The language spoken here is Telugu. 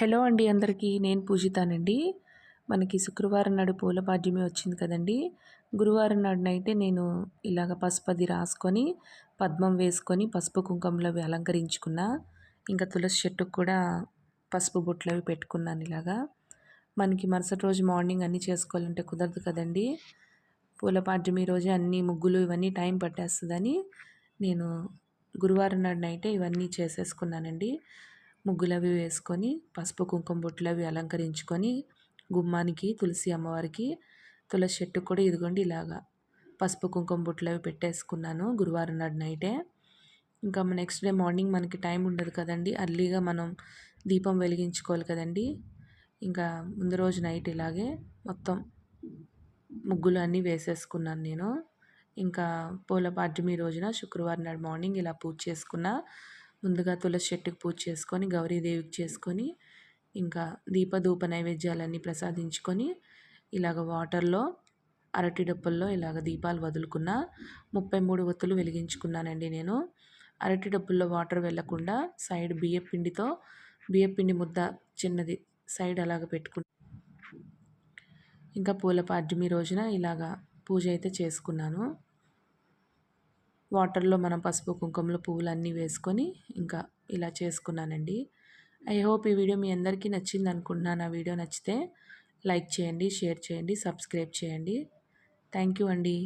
హలో అండి అందరికీ. నేను పూజితానండి. మనకి శుక్రవారం నాడు పూల పాడ్యమి వచ్చింది కదండీ! గురువారం నాడు నైటే నేను ఇలాగ పసుపది రాసుకొని, పద్మం వేసుకొని, పసుపు కుంకుమలు అవి అలంకరించుకున్నా. ఇంకా తులసి చెట్టుకు కూడా పసుపు బొట్లవి పెట్టుకున్నాను ఇలాగా. మనకి మరుసటి రోజు మార్నింగ్ అన్నీ చేసుకోవాలంటే కుదరదు కదండీ! పూల పాడ్యమి రోజే అన్నీ ముగ్గులు ఇవన్నీ టైం పట్టేస్తదని నేను గురువారం నాడు నైటే ఇవన్నీ చేసేసుకున్నానండి. ముగ్గులవి వేసుకొని, పసుపు కుంకుమ బొట్లవి అలంకరించుకొని, గుమ్మానికి తులసి అమ్మవారికి, తులసి చెట్టుకు కూడా ఇదిగోండి ఇలాగా పసుపు కుంకుమ బొట్లవి పెట్టేసుకున్నాను గురువారం నాడు నైటే. ఇంకా నెక్స్ట్ డే మార్నింగ్ మనకి టైం ఉండదు కదండీ! అర్లీగా మనం దీపం వెలిగించుకోవాలి కదండీ! ఇంకా ముందు రోజు నైట్ ఇలాగే మొత్తం ముగ్గులు అన్నీ వేసేసుకున్నాను నేను. ఇంకా పూల పాడ్యమి రోజున శుక్రవారం నాడు మార్నింగ్ ఇలా పూజ చేసుకున్నా. ముందుగా తులసి చెట్టుకి పూజ చేసుకొని, గౌరీదేవికి చేసుకొని, ఇంకా దీపధూప నైవేద్యాలన్నీ ప్రసాదించుకొని, ఇలాగ వాటర్‌లో అరటి డొప్పల్లో ఇలాగ దీపాలు వదులుకున్నా. 33 ఒత్తులు వెలిగించుకున్నానండి నేను. అరటి డప్పుల్లో వాటర్ వెళ్ళకుండా సైడ్ బియ్యపిండి ముద్ద చిన్నది సైడ్ అలాగ ఇంకా పూల పాడ్యమి రోజున ఇలాగా పూజ అయితే చేసుకున్నాను. వాటర్‌లో మనం పసుపు, కుంకుమలు, పువ్వులన్నీ వేసుకొని ఇంకా ఇలా చేసుకున్నానండి. ఐ హోప్ ఈ వీడియో మీ అందరికీ నచ్చిందనుకుంటున్నాను. ఆ వీడియో నచ్చితే లైక్ చేయండి, షేర్ చేయండి, సబ్స్క్రైబ్ చేయండి. థ్యాంక్ యూ అండి.